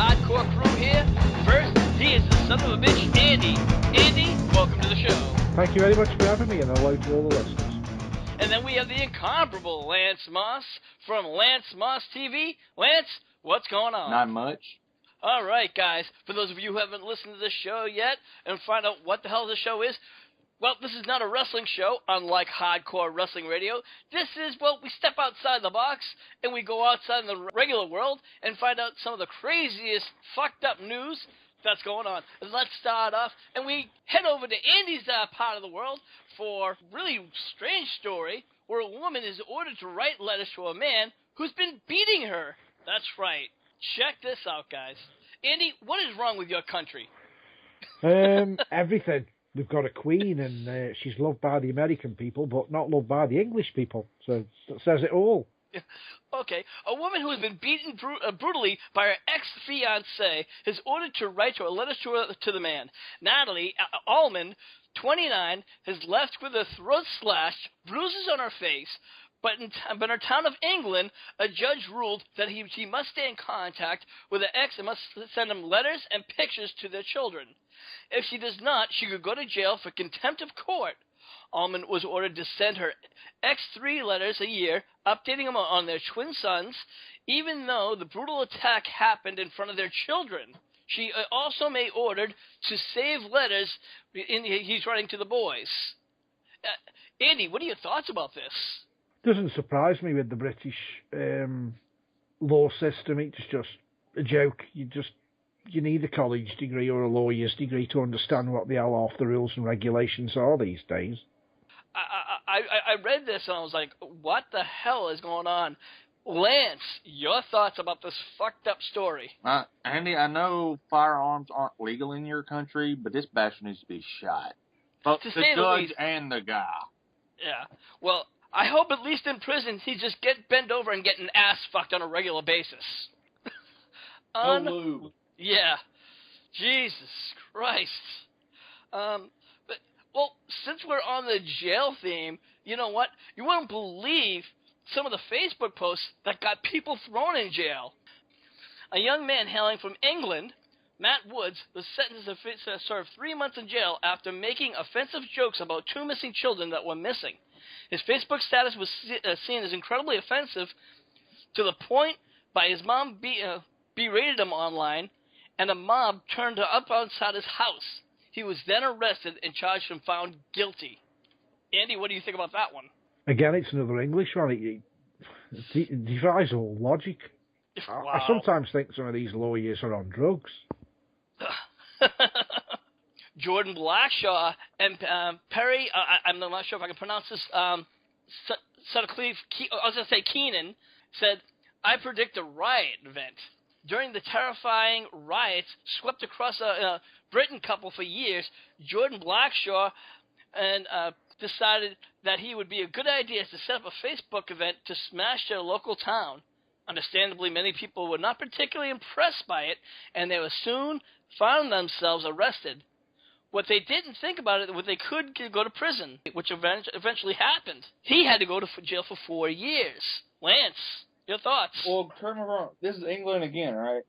hardcore crew here. First, he is the son of a bitch, Andy. Andy, welcome to the show. Thank you very much for having me, and hello to all the listeners. And then we have the incomparable Lance Moss from Lance Moss TV. Lance, what's going on? Not much. All right, guys. For those of you who haven't listened to this show yet and find out what the hell the show is, well, this is not a wrestling show, unlike hardcore wrestling radio. This is, well, we step outside the box, and we go outside in the regular world and find out some of the craziest, fucked up news that's going on. And let's start off, and we head over to Andy's part of the world for a really strange story where a woman is ordered to write letters to a man who's been beating her. That's right. Check this out, guys. Andy, what is wrong with your country? Everything. We've got a queen, and she's loved by the American people, but not loved by the English people. So that says it all. Okay. A woman who has been beaten brutally by her ex-fiancé is ordered to write a letter to the man. Natalie Allman, 29, has left with a throat slash, bruises on her face, but in her town of England, a judge ruled that she must stay in contact with her ex and must send him letters and pictures to their children. If she does not, she could go to jail for contempt of court. Allman was ordered to send her ex 3 letters a year, updating them on their twin sons, even though the brutal attack happened in front of their children. She also may ordered to save letters he's writing to the boys. Andy, what are your thoughts about this? Doesn't surprise me with the British law system. It's just a joke. You need a college degree or a lawyer's degree to understand what the hell half the rules and regulations are these days. I read this and I was like, what the hell is going on? Lance, your thoughts about this fucked up story? Andy, I know firearms aren't legal in your country, but this bastard needs to be shot. Both the judge and the guy. Yeah. Well, I hope at least in prison he just bend over and get an ass fucked on a regular basis. Yeah. Jesus Christ. Well, since we're on the jail theme, you know what? You won't believe some of the Facebook posts that got people thrown in jail. A young man hailing from England, Matt Woods, was sentenced to serve 3 months in jail after making offensive jokes about 2 missing children that were missing. His Facebook status was seen as incredibly offensive to the point by his mom berated him online, and a mob turned up outside his house. He was then arrested and charged and found guilty. Andy, what do you think about that one? Again, it's another English one. It defies all logic. Wow. I sometimes think some of these lawyers are on drugs. Jordan Blackshaw and Perry, I'm not sure if I can pronounce this, Keenan, said, I predict a riot event. During the terrifying riots swept across a Britain couple for years, Jordan Blackshaw decided that he would be a good idea to set up a Facebook event to smash their local town. Understandably, many people were not particularly impressed by it, and they were soon found themselves arrested. What they didn't think about it was they could go to prison, which eventually happened. He had to go to jail for 4 years. Lance, your thoughts? Well, turn me wrong. This is England again, right?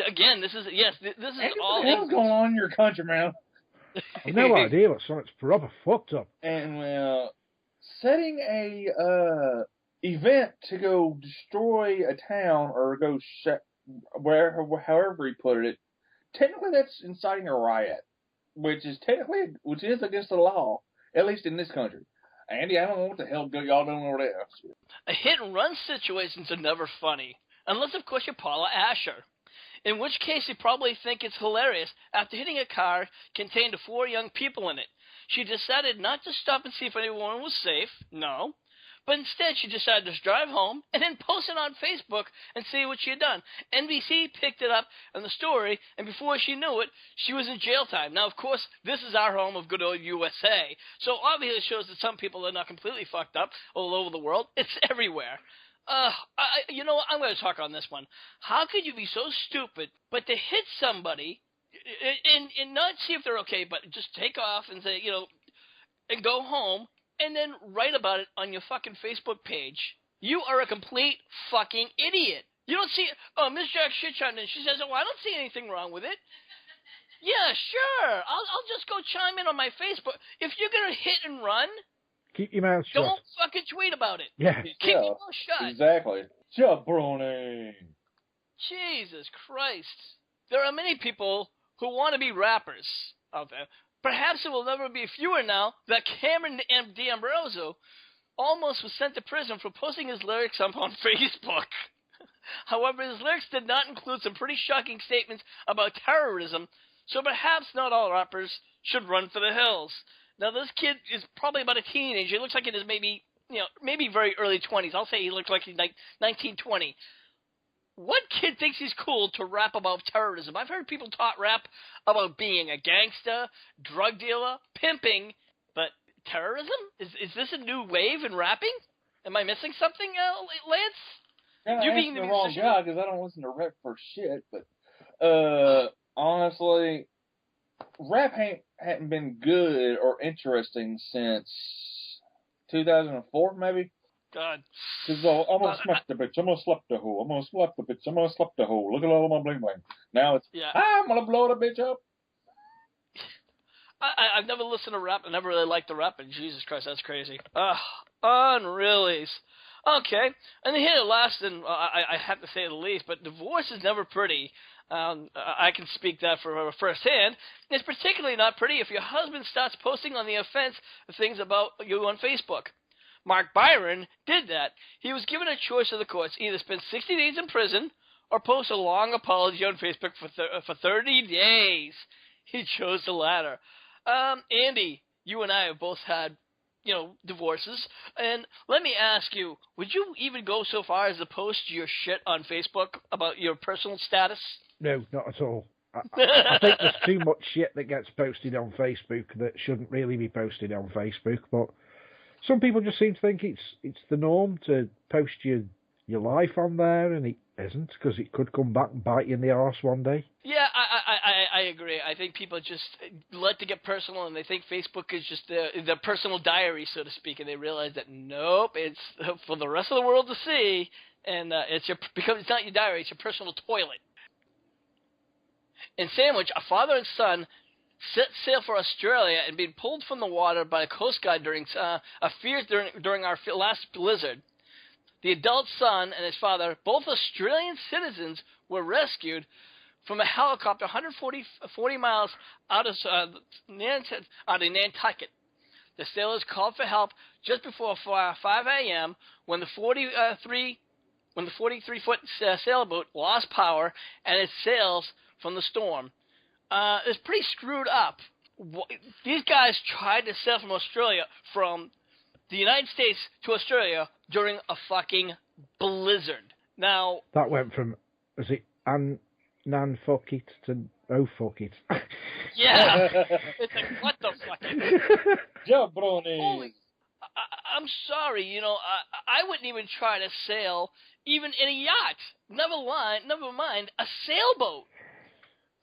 Again, this is all. What the hell's going on in your country, man? I've no idea, but something's proper fucked up. And setting a event to go destroy a town or go however he put it, technically that's inciting a riot, which is against the law, at least in this country. Andy, I don't know what the hell y'all doing over there. A hit-and-run situations are never funny, unless, of course, you're Paula Asher. In which case, you probably think it's hilarious. After hitting a car contained 4 young people in it, she decided not to stop and see if anyone was safe. No. But instead, she decided to drive home and then post it on Facebook and see what she had done. NBC picked it up in the story, and before she knew it, she was in jail time. Now, of course, this is our home of good old USA, so obviously it shows that some people are not completely fucked up all over the world. It's everywhere. You know what? I'm going to talk on this one. How could you be so stupid, but to hit somebody and not see if they're okay, but just take off and say, and go home, and then write about it on your fucking Facebook page? You are a complete fucking idiot. You don't see... Oh, Miss Jack shit chimed in. She says, I don't see anything wrong with it. Yeah, sure. I'll just go chime in on my Facebook. If you're going to hit and run... Keep your mouth shut. Don't fucking tweet about it. Yeah. Keep your mouth shut. Exactly. Jabroni. Jesus Christ. There are many people who want to be rappers out there. Perhaps it will never be fewer now that Cameron D'Ambrosio almost was sent to prison for posting his lyrics up on Facebook. However, his lyrics did not include some pretty shocking statements about terrorism, so perhaps not all rappers should run for the hills. Now, this kid is probably about a teenager. He looks like it is maybe very early 20s. I'll say he looks like he's like 19, 20. What kid thinks he's cool to rap about terrorism? I've heard people rap about being a gangster, drug dealer, pimping, but terrorism? Is this a new wave in rapping? Am I missing something, Lance? You being the wrong guy because I don't listen to rap for shit. But honestly, rap hadn't been good or interesting since 2004, maybe. God. Because I'm gonna smack the bitch, I'm gonna slap the hoe, I'm gonna slap the bitch, I'm gonna slap the hoe. Look at all my bling bling. Now it's I'm gonna blow the bitch up. I've never listened to rap. I never really liked the rap, and Jesus Christ, that's crazy. Unrealies. Okay, and here the last, and I have to say the least, but divorce is never pretty. I can speak that from firsthand. It's particularly not pretty if your husband starts posting on the offense things about you on Facebook. Mark Byron did that. He was given a choice of the courts: either spend 60 days in prison or post a long apology on Facebook for 30 days. He chose the latter. Andy, you and I have both had, divorces. And let me ask you, would you even go so far as to post your shit on Facebook about your personal status? No, not at all. I think there's too much shit that gets posted on Facebook that shouldn't really be posted on Facebook, but some people just seem to think it's the norm to post your life on there, and it isn't, because it could come back and bite you in the arse one day. Yeah, I agree. I think people just like to get personal, and they think Facebook is just their personal diary, so to speak, and they realize that nope, it's for the rest of the world to see, and because it's not your diary, it's your personal toilet. In Sandwich, a father and son set sail for Australia and being pulled from the water by a Coast Guard during our last blizzard. The adult son and his father, both Australian citizens, were rescued from a helicopter 140 miles out of Nantucket. The sailors called for help just before 5 a.m. when the 43-foot sailboat lost power and its sails from the storm. It's pretty screwed up. These guys tried to sail from Australia, from the United States to Australia during a fucking blizzard. Now... That went from, is it nan fuck it to oh fuck it? Yeah! It's like, what the fuck? Jabroni! I'm sorry, I wouldn't even try to sail even in a yacht. Never mind a sailboat.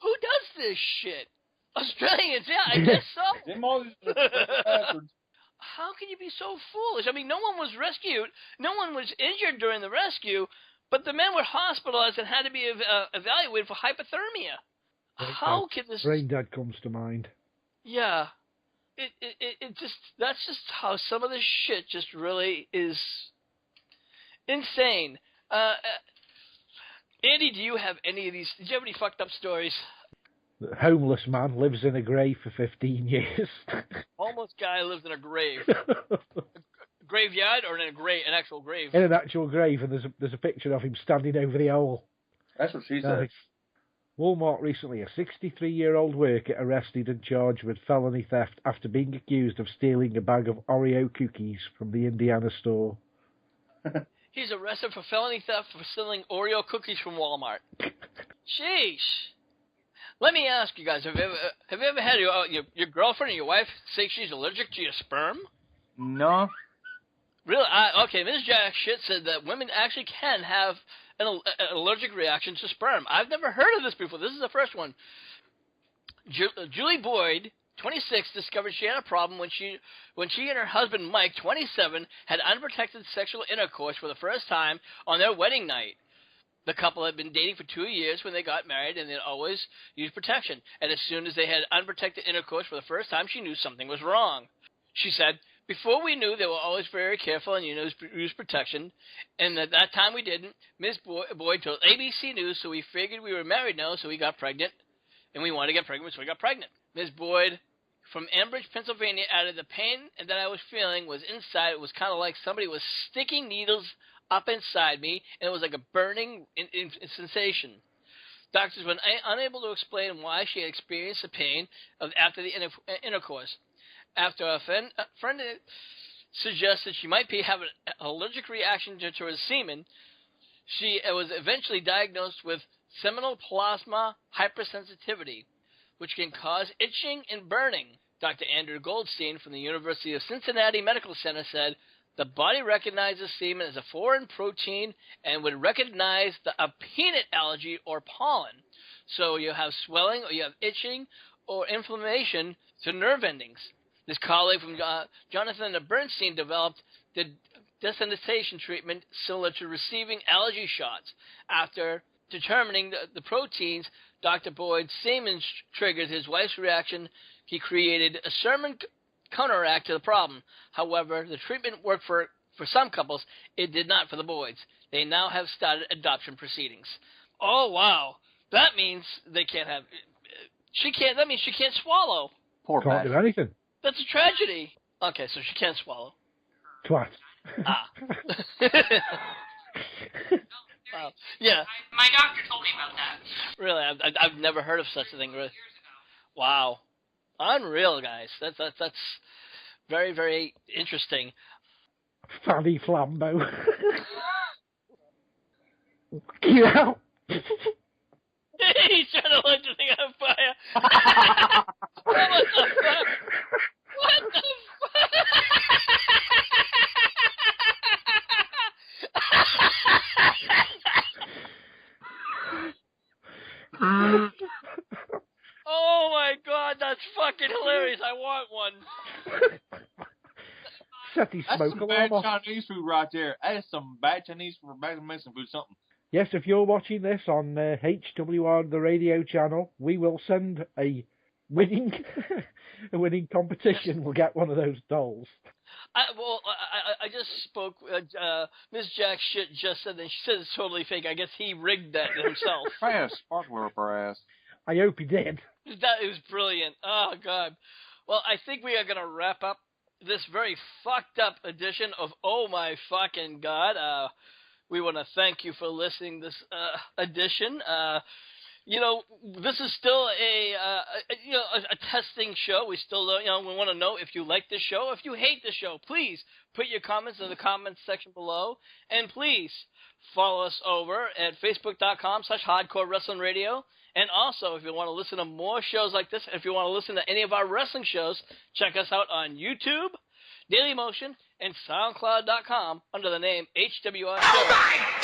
Who does this shit? Australians, yeah, I guess so. How can you be so foolish? I mean, no one was rescued. No one was injured during the rescue, but the men were hospitalized and had to be evaluated for hypothermia. How can this... Brain dead comes to mind. Yeah. That's just how some of this shit just really is insane. Andy, do you have any of these? Did you have any fucked up stories? The homeless man lives in a grave for 15 years. Homeless guy lives in a grave. A graveyard or in an actual grave? In an actual grave, and there's a picture of him standing over the hole. That's what she said. Walmart recently, a 63-year-old worker arrested and charged with felony theft after being accused of stealing a bag of Oreo cookies from the Indiana store. He's arrested for felony theft for stealing Oreo cookies from Walmart. Sheesh. Let me ask you guys, have you ever had your girlfriend or your wife say she's allergic to your sperm? No. Really? Okay, Ms. Jack Shit said that women actually can have an allergic reaction to sperm. I've never heard of this before. This is the first one. Julie Boyd, 26, discovered she had a problem when she and her husband Mike, 27, had unprotected sexual intercourse for the first time on their wedding night. The couple had been dating for 2 years when they got married, and they'd always used protection. And as soon as they had unprotected intercourse for the first time, she knew something was wrong. She said, before we knew, they were always very careful and used protection. And at that time we didn't. Ms. Boyd told ABC News, so we figured we were married now, so we got pregnant. And we wanted to get pregnant, so we got pregnant. Ms. Boyd from Ambridge, Pennsylvania, added the pain that I was feeling was inside. It was kind of like somebody was sticking needles up inside me, and it was like a burning sensation. Doctors were unable to explain why she had experienced the pain after the intercourse. After a friend suggested she might be having an allergic reaction to her semen, she was eventually diagnosed with seminal plasma hypersensitivity, which can cause itching and burning. Dr. Andrew Goldstein from the University of Cincinnati Medical Center said, the body recognizes semen as a foreign protein and would recognize a peanut allergy or pollen. So you have swelling or you have itching or inflammation to nerve endings. This colleague from Jonathan Bernstein developed the desensitization treatment similar to receiving allergy shots. After determining the proteins Dr. Boyd's semen triggered his wife's reaction, he created a sermon counteract to the problem. However, the treatment worked for some couples. It did not for the Boyds. They now have started adoption proceedings. Oh, wow. That means they can't have... That means she can't swallow. Poor Can't do anything. That's a tragedy. Okay, so she can't swallow. Twat. Ah. Wow. Yeah. My doctor told me about that. Really, I've never heard of such a thing. Really. Wow. Unreal, guys. That's very, very interesting. Fanny Flambeau. Yeah. He's trying to light the thing on fire. What the fuck? What the fuck? Oh my god, that's fucking hilarious. I want one. Set these That's smoke some alarm bad off. Chinese food right there. That is some bad Chinese food, bad Mexican food, something. Yes, if you're watching this on HWR, the radio channel, we will send a winning competition. We'll get one of those dolls. I just spoke. Miss Jack shit just said that. She said it's totally fake. I guess he rigged that himself. Yes, sparkler up her ass. I hope he did. That was brilliant. Oh god. Well, I think we are gonna wrap up this very fucked up edition of Oh My Fucking God. We want to thank you for listening to this edition. This is still a testing show. We still we want to know if you like this show. If you hate the show, please put your comments in the comments section below. And please follow us over at facebook.com/Hardcore Wrestling Radio. And also, if you want to listen to more shows like this, if you want to listen to any of our wrestling shows, check us out on YouTube, Dailymotion, and SoundCloud.com under the name HWR Show.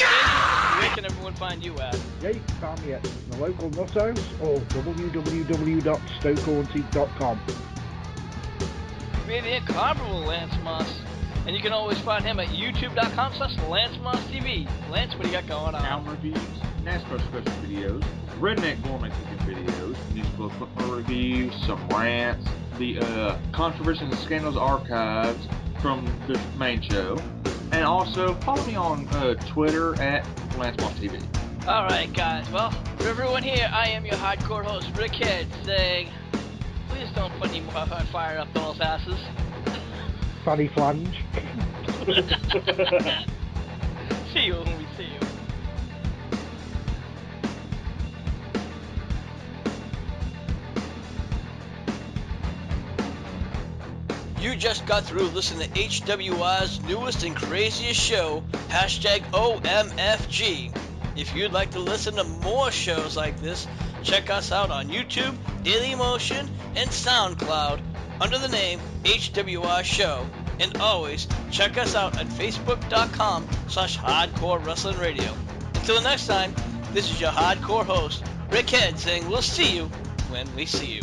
Andy, where can everyone find you at? Yeah, you can find me at the local Nuttos or www.stokehaunted.com. We're the incomparable Lance Moss. And you can always find him at youtube.com/LanceMossTV. Lance, what do you got going on? Town reviews, NASCAR special videos, redneck gourmet cooking videos, musical equipment reviews, some rants, the controversy and scandals archives from the main show, and also follow me on Twitter at LanceMossTV. Alright, guys. Well, for everyone here, I am your hardcore host, Rick Head, saying, please don't put any more fire up those asses. Fanny Flange. See you when we see you. You just got through listening to HWR's newest and craziest show, #OMFG. If you'd like to listen to more shows like this, check us out on YouTube, Dailymotion, and SoundCloud under the name HWR Show. And always check us out at facebook.com/Hardcore Wrestling Radio. Until next time, this is your hardcore host, Rick Head, saying we'll see you when we see you.